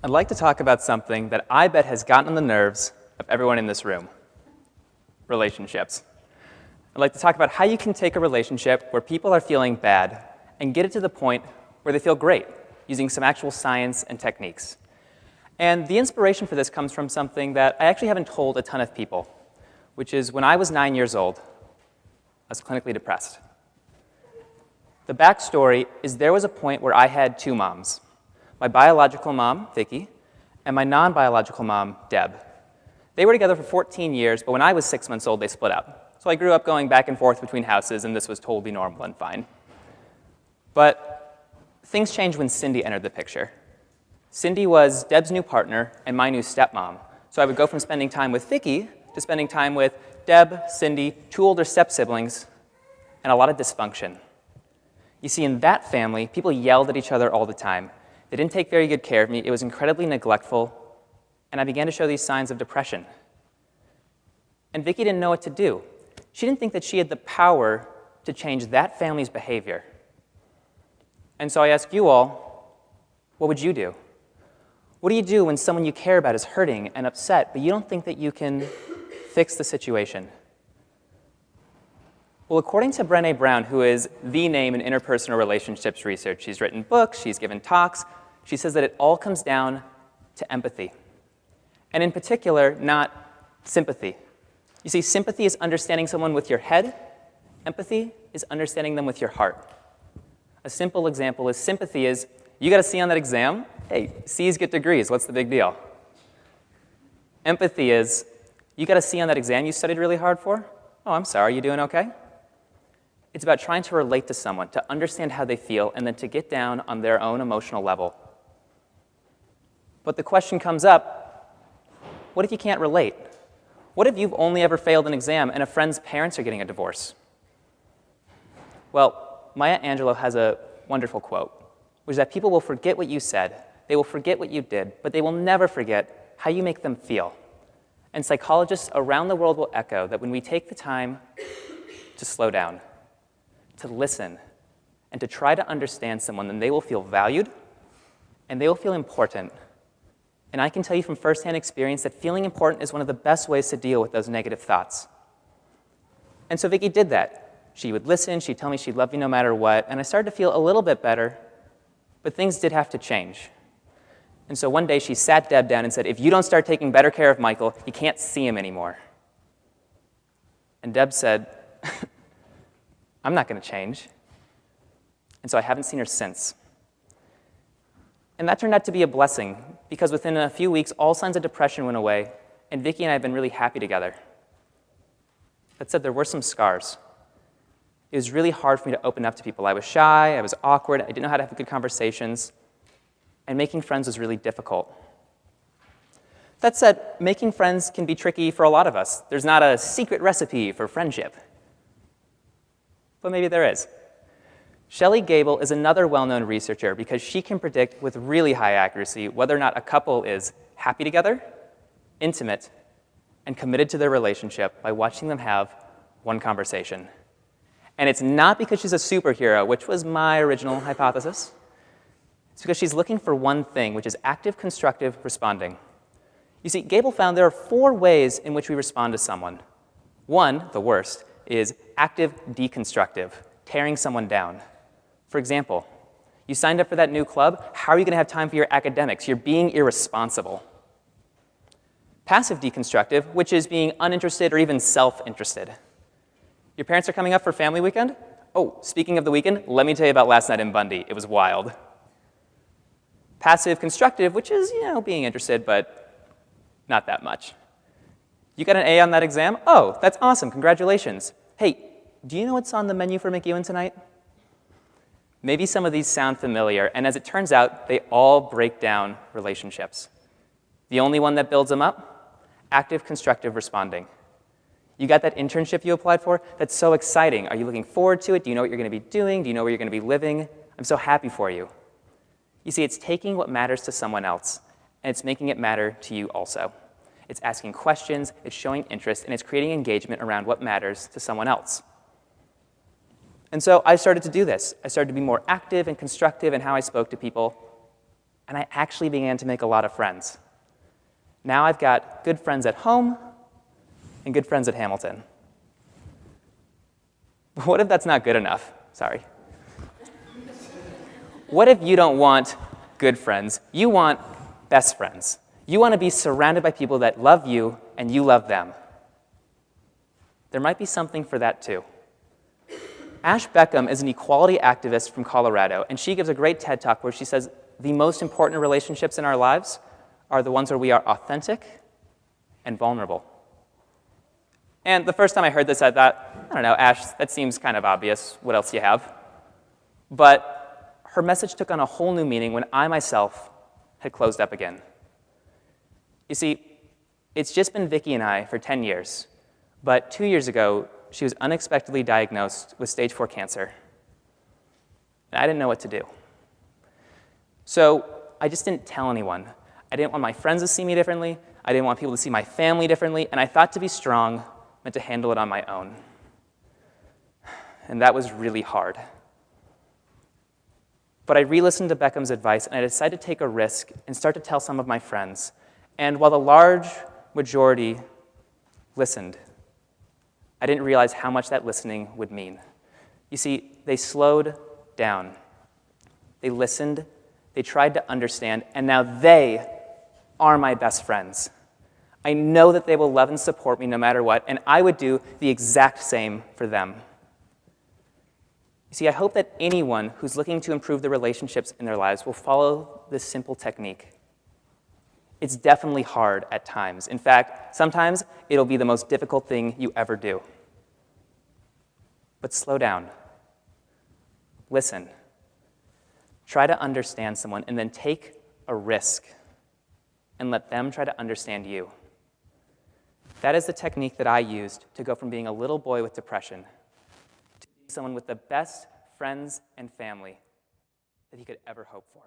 I'd like to talk about something that I bet has gotten on the nerves of everyone in this room: relationships. I'd like to talk about how you can take a relationship where people are feeling bad and get it to the point where they feel great, using some actual science and techniques. And the inspiration for this comes from something that I actually haven't told a ton of people, which is when I was 9 years old, I was clinically depressed. The backstory is there was a point where I had two moms: my biological mom, Vicky, and my non-biological mom, Deb. They were together for 14 years, but when I was 6 months old, they split up. So I grew up going back and forth between houses, and this was totally normal and fine. But things changed when Cindy entered the picture. Cindy was Deb's new partner and my new stepmom. So I would go from spending time with Vicky to spending time with Deb, Cindy, two older step-siblings, and a lot of dysfunction. You see, in that family, people yelled at each other all the time. They didn't take very good care of me. It was incredibly neglectful, and I began to show these signs of depression. And Vicky didn't know what to do. She didn't think that she had the power to change that family's behavior. And so I ask you all, what would you do? What do you do when someone you care about is hurting and upset, but you don't think that you can fix the situation? Well, according to Brené Brown, who is the name in interpersonal relationships research, she's written books, she's given talks, she says that it all comes down to empathy. And in particular, not sympathy. You see, sympathy is understanding someone with your head. Empathy is understanding them with your heart. A simple example is sympathy is, you got a C on that exam? Hey, C's get degrees, what's the big deal? Empathy is, you got a C on that exam you studied really hard for? Oh, I'm sorry, you doing okay? It's about trying to relate to someone, to understand how they feel, and then to get down on their own emotional level. But the question comes up, what if you can't relate? What if you've only ever failed an exam and a friend's parents are getting a divorce? Well, Maya Angelou has a wonderful quote, which is that people will forget what you said, they will forget what you did, but they will never forget how you make them feel. And psychologists around the world will echo that when we take the time to slow down, to listen, and to try to understand someone, then they will feel valued, and they will feel important. And I can tell you from firsthand experience that feeling important is one of the best ways to deal with those negative thoughts. And so Vicky did that. She would listen, she'd tell me she'd love me no matter what, and I started to feel a little bit better, but things did have to change. And so one day she sat Deb down and said, if you don't start taking better care of Michael, you can't see him anymore. And Deb said, I'm not going to change. And so I haven't seen her since. And that turned out to be a blessing, because within a few weeks, all signs of depression went away, and Vicky and I have been really happy together. That said, there were some scars. It was really hard for me to open up to people. I was shy, I was awkward, I didn't know how to have good conversations, and making friends was really difficult. That said, making friends can be tricky for a lot of us. There's not a secret recipe for friendship. But maybe there is. Shelley Gable is another well-known researcher because she can predict with really high accuracy whether or not a couple is happy together, intimate, and committed to their relationship by watching them have one conversation. And it's not because she's a superhero, which was my original hypothesis. It's because she's looking for one thing, which is active, constructive responding. You see, Gable found there are 4 ways in which we respond to someone. One, the worst, is active deconstructive, tearing someone down. For example, you signed up for that new club. How are you going to have time for your academics? You're being irresponsible. Passive deconstructive, which is being uninterested or even self-interested. Your parents are coming up for family weekend? Oh, speaking of the weekend, let me tell you about last night in Bundy. It was wild. Passive constructive, which is, being interested, but not that much. You got an A on that exam? Oh, that's awesome. Congratulations. Hey, do you know what's on the menu for McEwen tonight? Maybe some of these sound familiar, and as it turns out, they all break down relationships. The only one that builds them up? Active, constructive responding. You got that internship you applied for? That's so exciting. Are you looking forward to it? Do you know what you're going to be doing? Do you know where you're going to be living? I'm so happy for you. You see, it's taking what matters to someone else, and it's making it matter to you also. It's asking questions, it's showing interest, and it's creating engagement around what matters to someone else. And so I started to do this. I started to be more active and constructive in how I spoke to people. and I actually began to make a lot of friends. Now I've got good friends at home and good friends at Hamilton. But what if that's not good enough? Sorry. What if you don't want good friends? You want best friends. You want to be surrounded by people that love you and you love them. There might be something for that too. Ash Beckham is an equality activist from Colorado, and she gives a great TED Talk where she says the most important relationships in our lives are the ones where we are authentic and vulnerable. And the first time I heard this, I thought, I don't know, Ash, that seems kind of obvious. What else do you have? But her message took on a whole new meaning when I myself had closed up again. You see, it's just been Vicki and I for 10 years, but 2 years ago, she was unexpectedly diagnosed with stage 4 cancer. And I didn't know what to do. So I just didn't tell anyone. I didn't want my friends to see me differently. I didn't want people to see my family differently. And I thought to be strong meant to handle it on my own. And that was really hard. But I re-listened to Beckham's advice, and I decided to take a risk and start to tell some of my friends. And while the large majority listened, I didn't realize how much that listening would mean. You see, they slowed down. They listened. They tried to understand. And now they are my best friends. I know that they will love and support me no matter what, and I would do the exact same for them. You see, I hope that anyone who's looking to improve the relationships in their lives will follow this simple technique. It's definitely hard at times. In fact, sometimes it'll be the most difficult thing you ever do. But slow down. Listen. Try to understand someone, and then take a risk and let them try to understand you. That is the technique that I used to go from being a little boy with depression to being someone with the best friends and family that he could ever hope for.